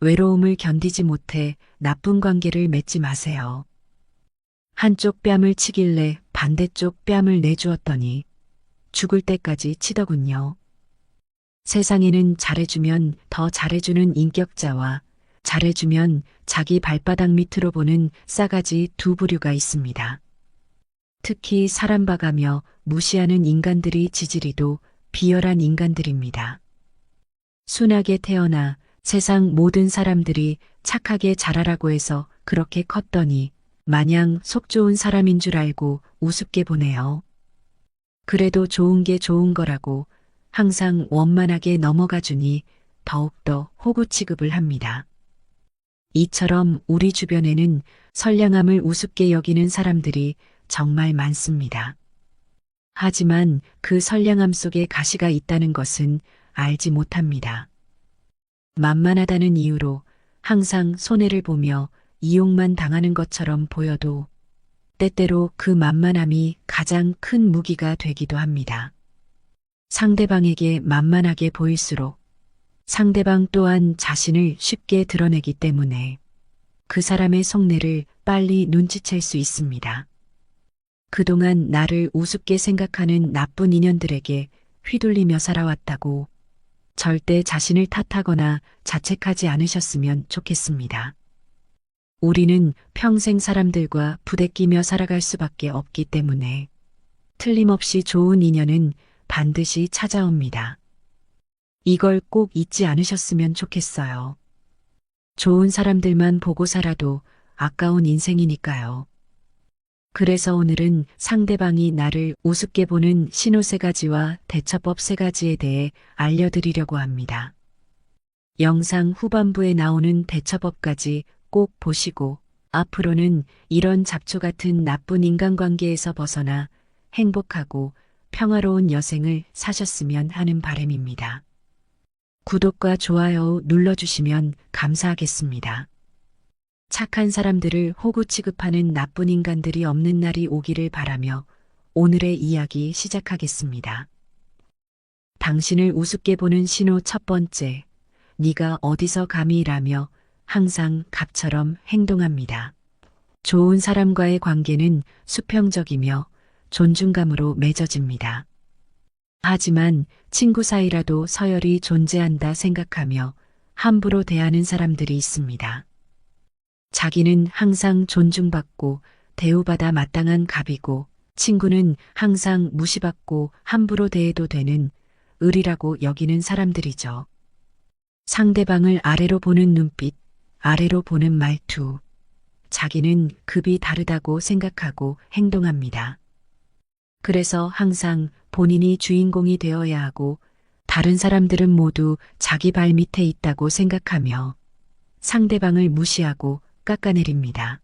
외로움을 견디지 못해 나쁜 관계를 맺지 마세요. 한쪽 뺨을 치길래 반대쪽 뺨을 내주었더니 죽을 때까지 치더군요. 세상에는 잘해주면 더 잘해주는 인격자와 잘해주면 자기 발바닥 밑으로 보는 싸가지 두 부류가 있습니다. 특히 사람 봐가며 무시하는 인간들이 지지리도 비열한 인간들입니다. 순하게 태어나 세상 모든 사람들이 착하게 자라라고 해서 그렇게 컸더니 마냥 속 좋은 사람인 줄 알고 우습게 보네요. 그래도 좋은 게 좋은 거라고 항상 원만하게 넘어가 주니 더욱더 호구 취급을 합니다. 이처럼 우리 주변에는 선량함을 우습게 여기는 사람들이 정말 많습니다. 하지만 그 선량함 속에 가시가 있다는 것은 알지 못합니다. 만만하다는 이유로 항상 손해를 보며 이용만 당하는 것처럼 보여도 때때로 그 만만함이 가장 큰 무기가 되기도 합니다. 상대방에게 만만하게 보일수록 상대방 또한 자신을 쉽게 드러내기 때문에 그 사람의 속내를 빨리 눈치챌 수 있습니다. 그동안 나를 우습게 생각하는 나쁜 인연들에게 휘둘리며 살아왔다고 절대 자신을 탓하거나 자책하지 않으셨으면 좋겠습니다. 우리는 평생 사람들과 부대끼며 살아갈 수밖에 없기 때문에 틀림없이 좋은 인연은 반드시 찾아옵니다. 이걸 꼭 잊지 않으셨으면 좋겠어요. 좋은 사람들만 보고 살아도 아까운 인생이니까요. 그래서 오늘은 상대방이 나를 우습게 보는 신호 3가지와 대처법 3가지에 대해 알려드리려고 합니다. 영상 후반부에 나오는 대처법까지 꼭 보시고 앞으로는 이런 잡초 같은 나쁜 인간관계에서 벗어나 행복하고 평화로운 여생을 사셨으면 하는 바람입니다. 구독과 좋아요 눌러주시면 감사하겠습니다. 착한 사람들을 호구 취급하는 나쁜 인간들이 없는 날이 오기를 바라며 오늘의 이야기 시작하겠습니다. 당신을 우습게 보는 신호 1번째, 네가 어디서 감히라며 항상 갑처럼 행동합니다. 좋은 사람과의 관계는 수평적이며 존중감으로 맺어집니다. 하지만 친구 사이라도 서열이 존재한다 생각하며 함부로 대하는 사람들이 있습니다. 자기는 항상 존중받고 대우받아 마땅한 갑이고 친구는 항상 무시받고 함부로 대해도 되는 을이라고 여기는 사람들이죠. 상대방을 아래로 보는 눈빛, 아래로 보는 말투, 자기는 급이 다르다고 생각하고 행동합니다. 그래서 항상 본인이 주인공이 되어야 하고 다른 사람들은 모두 자기 발 밑에 있다고 생각하며 상대방을 무시하고 깎아내립니다.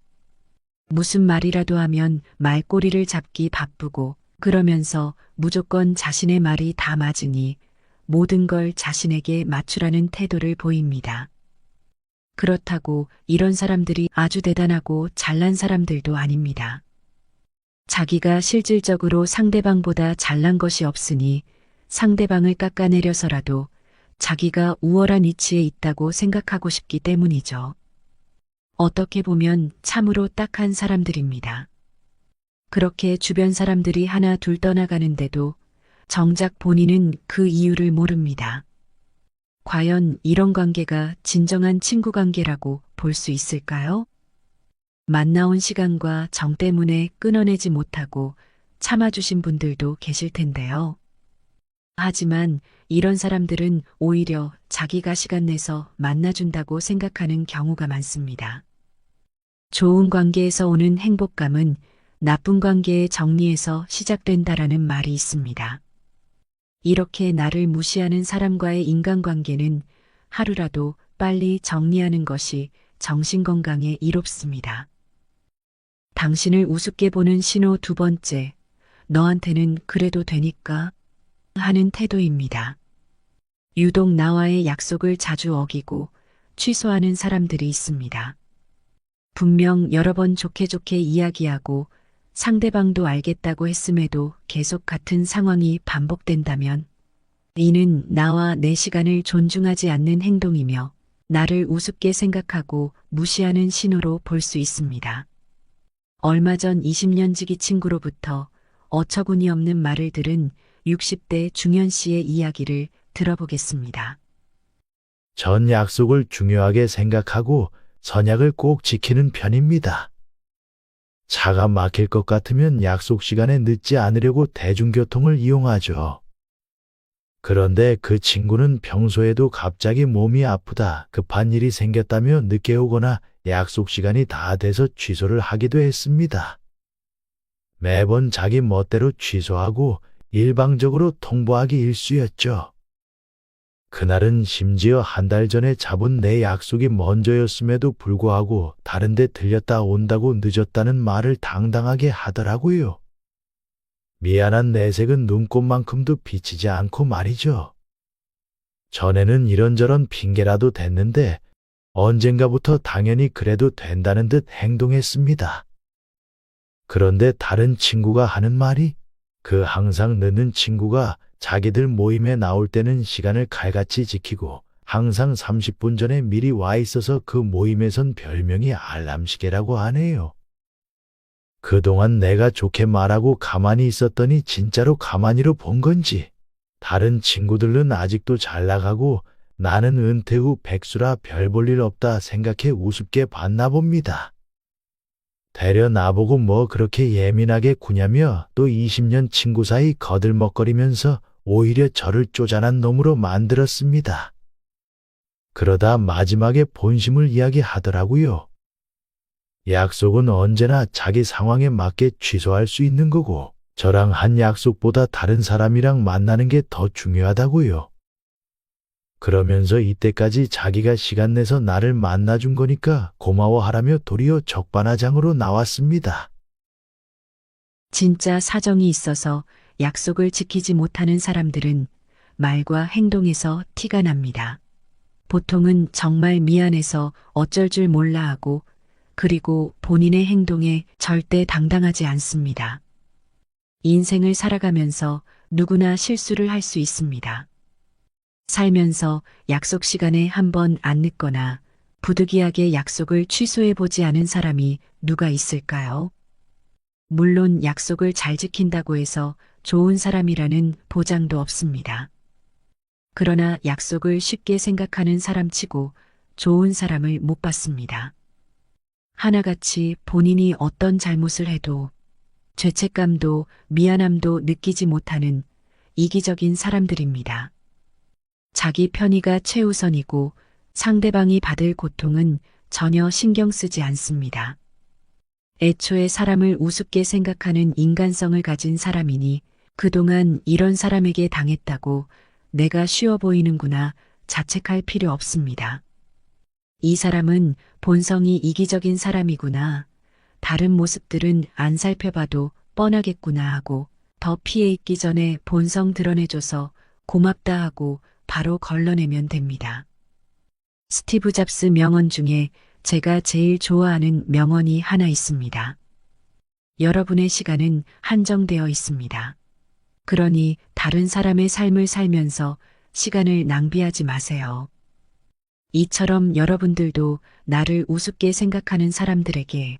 무슨 말이라도 하면 말꼬리를 잡기 바쁘고 그러면서 무조건 자신의 말이 다 맞으니 모든 걸 자신에게 맞추라는 태도를 보입니다. 그렇다고 이런 사람들이 아주 대단하고 잘난 사람들도 아닙니다. 자기가 실질적으로 상대방보다 잘난 것이 없으니 상대방을 깎아내려서라도 자기가 우월한 위치에 있다고 생각하고 싶기 때문이죠. 어떻게 보면 참으로 딱한 사람들입니다. 그렇게 주변 사람들이 하나 둘 떠나가는데도 정작 본인은 그 이유를 모릅니다. 과연 이런 관계가 진정한 친구 관계라고 볼 수 있을까요? 만나온 시간과 정 때문에 끊어내지 못하고 참아주신 분들도 계실 텐데요. 하지만 이런 사람들은 오히려 자기가 시간 내서 만나준다고 생각하는 경우가 많습니다. 좋은 관계에서 오는 행복감은 나쁜 관계의 정리에서 시작된다라는 말이 있습니다. 이렇게 나를 무시하는 사람과의 인간관계는 하루라도 빨리 정리하는 것이 정신건강에 이롭습니다. 당신을 우습게 보는 신호 2번째, 너한테는 그래도 되니까 하는 태도입니다. 유독 나와의 약속을 자주 어기고 취소하는 사람들이 있습니다. 분명 여러 번 좋게 이야기하고 상대방도 알겠다고 했음에도 계속 같은 상황이 반복된다면 이는 나와 내 시간을 존중하지 않는 행동이며 나를 우습게 생각하고 무시하는 신호로 볼 수 있습니다. 얼마 전 20년 지기 친구로부터 어처구니 없는 말을 들은 60대 중현 씨의 이야기를 들어보겠습니다. 전 약속을 중요하게 생각하고 선약을 꼭 지키는 편입니다. 차가 막힐 것 같으면 약속 시간에 늦지 않으려고 대중교통을 이용하죠. 그런데 그 친구는 평소에도 갑자기 몸이 아프다, 급한 일이 생겼다며 늦게 오거나 약속 시간이 다 돼서 취소를 하기도 했습니다. 매번 자기 멋대로 취소하고 일방적으로 통보하기 일쑤였죠. 그날은 심지어 한 달 전에 잡은 내 약속이 먼저였음에도 불구하고 다른 데 들렸다 온다고 늦었다는 말을 당당하게 하더라고요. 미안한 내색은 눈곱만큼도 비치지 않고 말이죠. 전에는 이런저런 핑계라도 댔는데 언젠가부터 당연히 그래도 된다는 듯 행동했습니다. 그런데 다른 친구가 하는 말이, 그 항상 늦는 친구가 자기들 모임에 나올 때는 시간을 칼같이 지키고 항상 30분 전에 미리 와 있어서 그 모임에선 별명이 알람시계라고 하네요. 그동안 내가 좋게 말하고 가만히 있었더니 진짜로 가만히로 본 건지, 다른 친구들은 아직도 잘 나가고 나는 은퇴 후 백수라 별 볼 일 없다 생각해 우습게 봤나 봅니다. 되려 나보고 뭐 그렇게 예민하게 구냐며 또 20년 친구 사이 거들먹거리면서 오히려 저를 쪼잔한 놈으로 만들었습니다. 그러다 마지막에 본심을 이야기하더라고요. 약속은 언제나 자기 상황에 맞게 취소할 수 있는 거고, 저랑 한 약속보다 다른 사람이랑 만나는 게 더 중요하다고요. 그러면서 이때까지 자기가 시간 내서 나를 만나준 거니까 고마워하라며 도리어 적반하장으로 나왔습니다. 진짜 사정이 있어서 약속을 지키지 못하는 사람들은 말과 행동에서 티가 납니다. 보통은 정말 미안해서 어쩔 줄 몰라 하고, 그리고 본인의 행동에 절대 당당하지 않습니다. 인생을 살아가면서 누구나 실수를 할 수 있습니다. 살면서 약속 시간에 한 번 안 늦거나 부득이하게 약속을 취소해보지 않은 사람이 누가 있을까요? 물론 약속을 잘 지킨다고 해서 좋은 사람이라는 보장도 없습니다. 그러나 약속을 쉽게 생각하는 사람치고 좋은 사람을 못 봤습니다. 하나같이 본인이 어떤 잘못을 해도 죄책감도 미안함도 느끼지 못하는 이기적인 사람들입니다. 자기 편의가 최우선이고 상대방이 받을 고통은 전혀 신경 쓰지 않습니다. 애초에 사람을 우습게 생각하는 인간성을 가진 사람이니 그동안 이런 사람에게 당했다고 내가 쉬워 보이는구나 자책할 필요 없습니다. 이 사람은 본성이 이기적인 사람이구나, 다른 모습들은 안 살펴봐도 뻔하겠구나 하고 더 피해 있기 전에 본성 드러내줘서 고맙다 하고 바로 걸러내면 됩니다. 스티브 잡스 명언 중에 제가 제일 좋아하는 명언이 하나 있습니다. 여러분의 시간은 한정되어 있습니다. 그러니 다른 사람의 삶을 살면서 시간을 낭비하지 마세요. 이처럼 여러분들도 나를 우습게 생각하는 사람들에게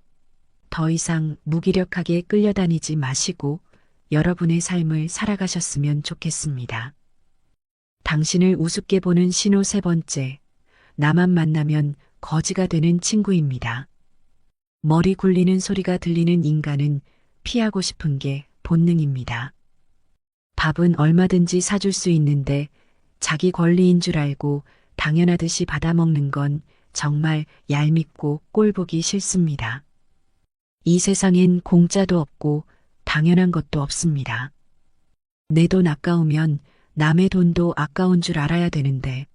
더 이상 무기력하게 끌려다니지 마시고 여러분의 삶을 살아가셨으면 좋겠습니다. 당신을 우습게 보는 신호 세 번째, 나만 만나면 거지가 되는 친구입니다. 머리 굴리는 소리가 들리는 인간은 피하고 싶은 게 본능입니다. 밥은 얼마든지 사줄 수 있는데 자기 권리인 줄 알고 당연하듯이 받아먹는 건 정말 얄밉고 꼴보기 싫습니다. 이 세상엔 공짜도 없고 당연한 것도 없습니다. 내 돈 아까우면 남의 돈도 아까운 줄 알아야 되는데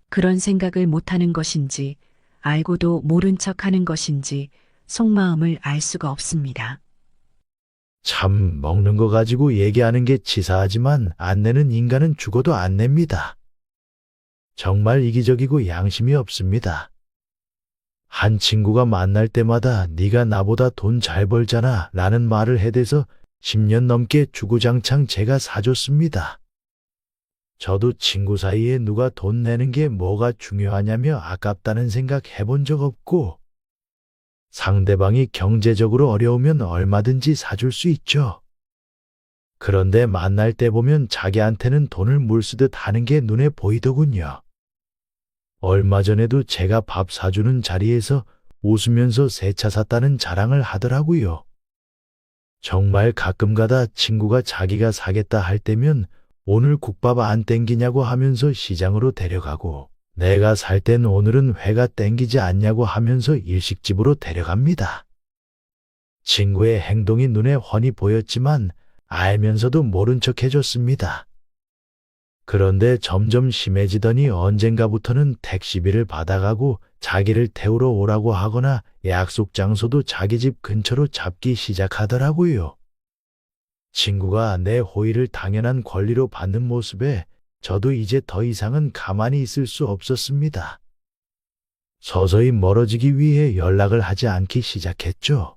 그런 생각을 못하는 것인지 알고도 모른 척하는 것인지 속마음을 알 수가 없습니다. 참, 먹는 거 가지고 얘기하는 게 치사하지만 안 내는 인간은 죽어도 안 냅니다. 정말 이기적이고 양심이 없습니다. 한 친구가 만날 때마다 네가 나보다 돈 잘 벌잖아 라는 말을 해대서 10년 넘게 주구장창 제가 사줬습니다. 저도 친구 사이에 누가 돈 내는 게 뭐가 중요하냐며 아깝다는 생각 해본 적 없고, 상대방이 경제적으로 어려우면 얼마든지 사줄 수 있죠. 그런데 만날 때 보면 자기한테는 돈을 물쓰듯 하는 게 눈에 보이더군요. 얼마 전에도 제가 밥 사주는 자리에서 웃으면서 새 차 샀다는 자랑을 하더라고요. 정말 가끔가다 친구가 자기가 사겠다 할 때면 오늘 국밥 안 땡기냐고 하면서 시장으로 데려가고, 내가 살 땐 오늘은 회가 땡기지 않냐고 하면서 일식집으로 데려갑니다. 친구의 행동이 눈에 훤히 보였지만 알면서도 모른 척 해줬습니다. 그런데 점점 심해지더니 언젠가부터는 택시비를 받아가고 자기를 태우러 오라고 하거나 약속 장소도 자기 집 근처로 잡기 시작하더라고요. 친구가 내 호의를 당연한 권리로 받는 모습에 저도 이제 더 이상은 가만히 있을 수 없었습니다. 서서히 멀어지기 위해 연락을 하지 않기 시작했죠.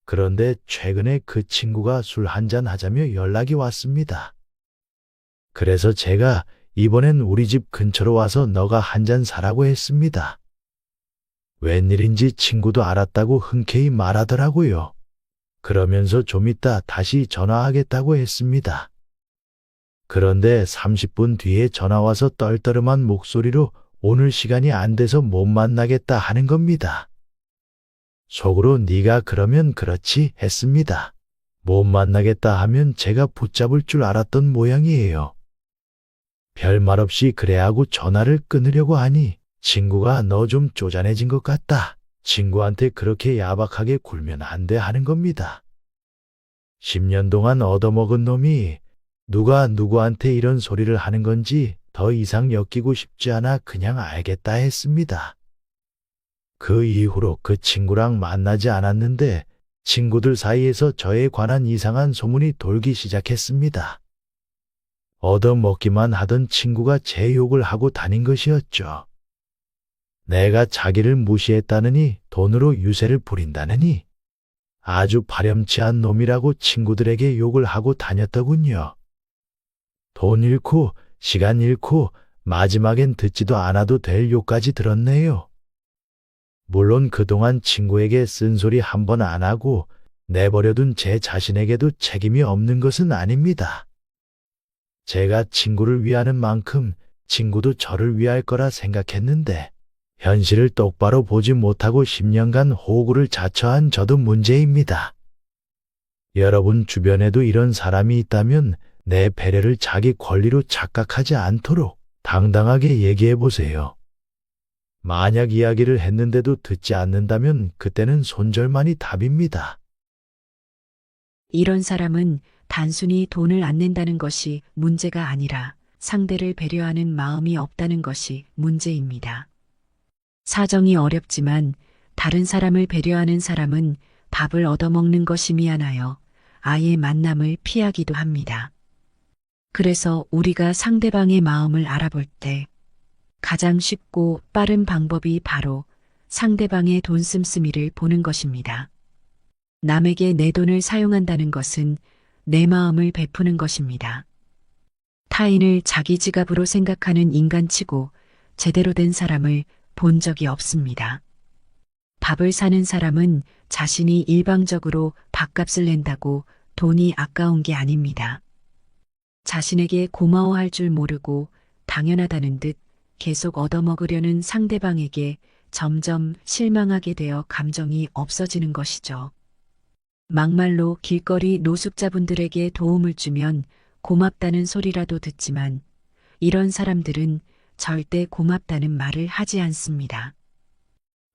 그런데 최근에 그 친구가 술 한잔 하자며 연락이 왔습니다. 그래서 제가 이번엔 우리 집 근처로 와서 너가 한잔 사라고 했습니다. 웬일인지 친구도 알았다고 흔쾌히 말하더라고요. 그러면서 좀 이따 다시 전화하겠다고 했습니다. 그런데 30분 뒤에 전화와서 떨떠름한 목소리로 오늘 시간이 안 돼서 못 만나겠다 하는 겁니다. 속으로 네가 그러면 그렇지 했습니다. 못 만나겠다 하면 제가 붙잡을 줄 알았던 모양이에요. 별말 없이 그래 하고 전화를 끊으려고 하니 친구가 너 좀 쪼잔해진 것 같다. 친구한테 그렇게 야박하게 굴면 안 돼 하는 겁니다. 10년 동안 얻어먹은 놈이 누가 누구한테 이런 소리를 하는 건지 더 이상 엮이고 싶지 않아 그냥 알겠다 했습니다. 그 이후로 그 친구랑 만나지 않았는데 친구들 사이에서 저에 관한 이상한 소문이 돌기 시작했습니다. 얻어먹기만 하던 친구가 제 욕을 하고 다닌 것이었죠. 내가 자기를 무시했다느니 돈으로 유세를 부린다느니 아주 파렴치한 놈이라고 친구들에게 욕을 하고 다녔더군요. 돈 잃고 시간 잃고 마지막엔 듣지도 않아도 될 욕까지 들었네요. 물론 그동안 친구에게 쓴소리 한 번 안 하고 내버려둔 제 자신에게도 책임이 없는 것은 아닙니다. 제가 친구를 위하는 만큼 친구도 저를 위할 거라 생각했는데 현실을 똑바로 보지 못하고 10년간 호구를 자처한 저도 문제입니다. 여러분 주변에도 이런 사람이 있다면 내 배려를 자기 권리로 착각하지 않도록 당당하게 얘기해 보세요. 만약 이야기를 했는데도 듣지 않는다면 그때는 손절만이 답입니다. 이런 사람은 단순히 돈을 안 낸다는 것이 문제가 아니라 상대를 배려하는 마음이 없다는 것이 문제입니다. 사정이 어렵지만 다른 사람을 배려하는 사람은 밥을 얻어먹는 것이 미안하여 아예 만남을 피하기도 합니다. 그래서 우리가 상대방의 마음을 알아볼 때 가장 쉽고 빠른 방법이 바로 상대방의 돈 씀씀이를 보는 것입니다. 남에게 내 돈을 사용한다는 것은 내 마음을 베푸는 것입니다. 타인을 자기 지갑으로 생각하는 인간치고 제대로 된 사람을 본 적이 없습니다. 밥을 사는 사람은 자신이 일방적으로 밥값을 낸다고 돈이 아까운 게 아닙니다. 자신에게 고마워할 줄 모르고 당연하다는 듯 계속 얻어먹으려는 상대방에게 점점 실망하게 되어 감정이 없어지는 것이죠. 막말로 길거리 노숙자분들에게 도움을 주면 고맙다는 소리라도 듣지만 이런 사람들은 절대 고맙다는 말을 하지 않습니다.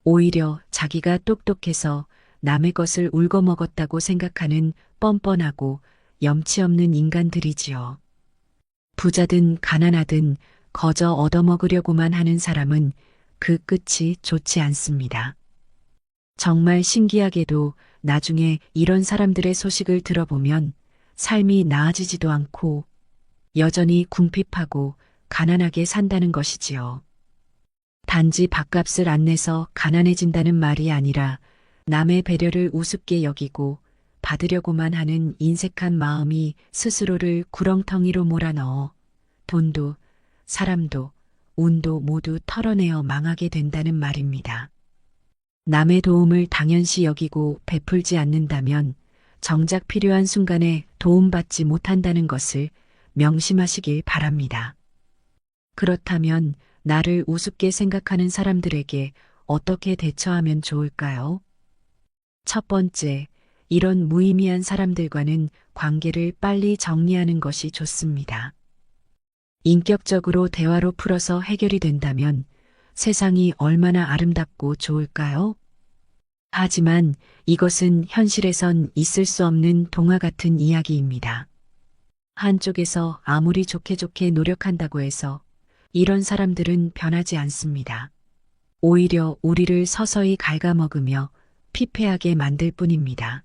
오히려 자기가 똑똑해서 남의 것을 울거먹었다고 생각하는 뻔뻔하고 염치 없는 인간들이지요. 부자든 가난하든 거저 얻어먹으려고만 하는 사람은 그 끝이 좋지 않습니다. 정말 신기하게도 나중에 이런 사람들의 소식을 들어보면 삶이 나아지지도 않고 여전히 궁핍하고 가난하게 산다는 것이지요. 단지 밥값을 안 내서 가난해진다는 말이 아니라 남의 배려를 우습게 여기고 받으려고만 하는 인색한 마음이 스스로를 구렁텅이로 몰아넣어 돈도, 사람도, 운도 모두 털어내어 망하게 된다는 말입니다. 남의 도움을 당연시 여기고 베풀지 않는다면 정작 필요한 순간에 도움받지 못한다는 것을 명심하시길 바랍니다. 그렇다면 나를 우습게 생각하는 사람들에게 어떻게 대처하면 좋을까요? 첫 번째, 이런 무의미한 사람들과는 관계를 빨리 정리하는 것이 좋습니다. 인격적으로 대화로 풀어서 해결이 된다면 세상이 얼마나 아름답고 좋을까요? 하지만 이것은 현실에선 있을 수 없는 동화 같은 이야기입니다. 한쪽에서 아무리 좋게 노력한다고 해서 이런 사람들은 변하지 않습니다. 오히려 우리를 서서히 갉아먹으며 피폐하게 만들 뿐입니다.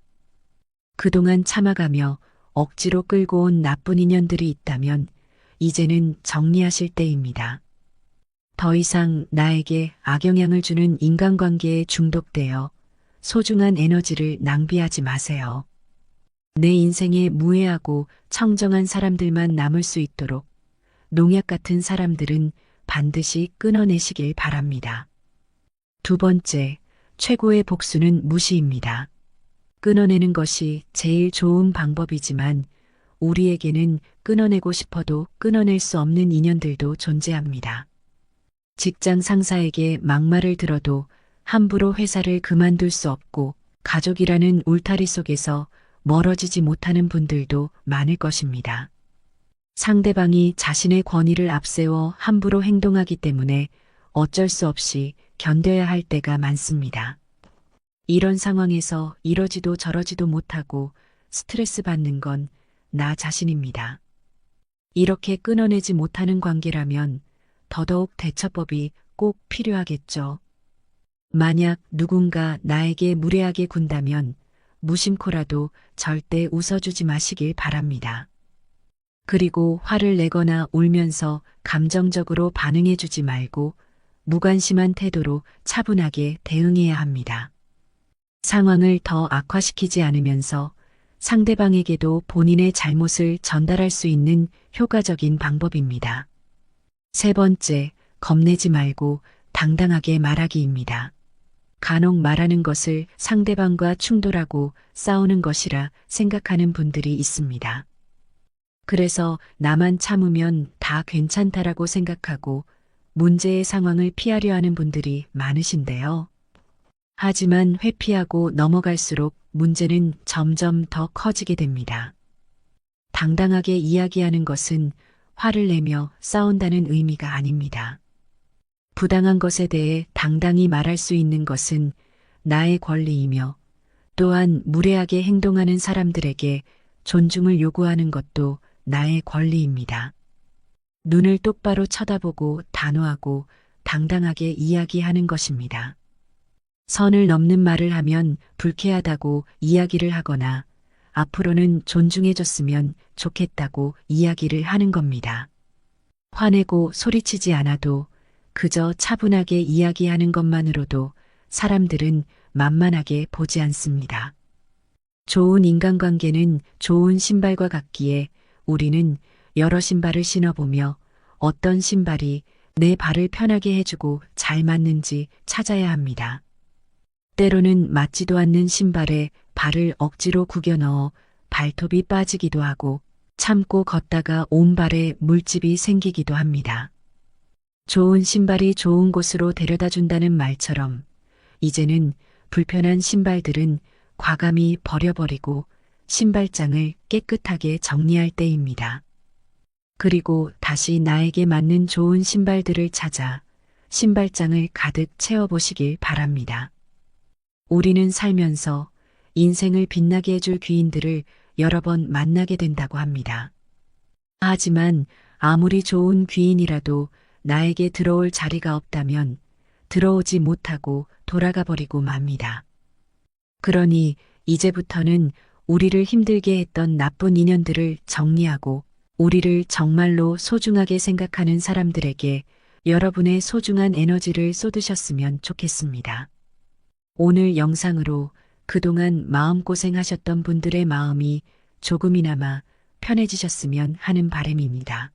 그동안 참아가며 억지로 끌고 온 나쁜 인연들이 있다면 이제는 정리하실 때입니다. 더 이상 나에게 악영향을 주는 인간관계에 중독되어 소중한 에너지를 낭비하지 마세요. 내 인생에 무해하고 청정한 사람들만 남을 수 있도록 농약 같은 사람들은 반드시 끊어내시길 바랍니다. 두 번째, 최고의 복수는 무시입니다. 끊어내는 것이 제일 좋은 방법이지만 우리에게는 끊어내고 싶어도 끊어낼 수 없는 인연들도 존재합니다. 직장 상사에게 막말을 들어도 함부로 회사를 그만둘 수 없고 가족이라는 울타리 속에서 멀어지지 못하는 분들도 많을 것입니다. 상대방이 자신의 권위를 앞세워 함부로 행동하기 때문에 어쩔 수 없이 견뎌야 할 때가 많습니다. 이런 상황에서 이러지도 저러지도 못하고 스트레스 받는 건 나 자신입니다. 이렇게 끊어내지 못하는 관계라면 더더욱 대처법이 꼭 필요하겠죠. 만약 누군가 나에게 무례하게 군다면 무심코라도 절대 웃어주지 마시길 바랍니다. 그리고 화를 내거나 울면서 감정적으로 반응해주지 말고 무관심한 태도로 차분하게 대응해야 합니다. 상황을 더 악화시키지 않으면서 상대방에게도 본인의 잘못을 전달할 수 있는 효과적인 방법입니다. 세 번째, 겁내지 말고 당당하게 말하기입니다. 간혹 말하는 것을 상대방과 충돌하고 싸우는 것이라 생각하는 분들이 있습니다. 그래서 나만 참으면 다 괜찮다라고 생각하고 문제의 상황을 피하려 하는 분들이 많으신데요. 하지만 회피하고 넘어갈수록 문제는 점점 더 커지게 됩니다. 당당하게 이야기하는 것은 화를 내며 싸운다는 의미가 아닙니다. 부당한 것에 대해 당당히 말할 수 있는 것은 나의 권리이며 또한 무례하게 행동하는 사람들에게 존중을 요구하는 것도 나의 권리입니다. 눈을 똑바로 쳐다보고 단호하고 당당하게 이야기하는 것입니다. 선을 넘는 말을 하면 불쾌하다고 이야기를 하거나 앞으로는 존중해줬으면 좋겠다고 이야기를 하는 겁니다. 화내고 소리치지 않아도 그저 차분하게 이야기하는 것만으로도 사람들은 만만하게 보지 않습니다. 좋은 인간관계는 좋은 신발과 같기에 우리는 여러 신발을 신어보며 어떤 신발이 내 발을 편하게 해주고 잘 맞는지 찾아야 합니다. 때로는 맞지도 않는 신발에 발을 억지로 구겨 넣어 발톱이 빠지기도 하고 참고 걷다가 온 발에 물집이 생기기도 합니다. 좋은 신발이 좋은 곳으로 데려다 준다는 말처럼 이제는 불편한 신발들은 과감히 버려버리고 신발장을 깨끗하게 정리할 때입니다. 그리고 다시 나에게 맞는 좋은 신발들을 찾아 신발장을 가득 채워보시길 바랍니다. 우리는 살면서 인생을 빛나게 해줄 귀인들을 여러 번 만나게 된다고 합니다. 하지만 아무리 좋은 귀인이라도 나에게 들어올 자리가 없다면 들어오지 못하고 돌아가 버리고 맙니다. 그러니 이제부터는 우리를 힘들게 했던 나쁜 인연들을 정리하고 우리를 정말로 소중하게 생각하는 사람들에게 여러분의 소중한 에너지를 쏟으셨으면 좋겠습니다. 오늘 영상으로 그동안 마음고생하셨던 분들의 마음이 조금이나마 편해지셨으면 하는 바람입니다.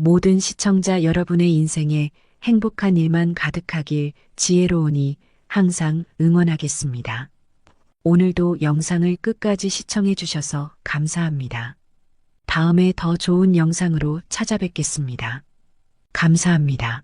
모든 시청자 여러분의 인생에 행복한 일만 가득하길 지혜로우니 항상 응원하겠습니다. 오늘도 영상을 끝까지 시청해 주셔서 감사합니다. 다음에 더 좋은 영상으로 찾아뵙겠습니다. 감사합니다.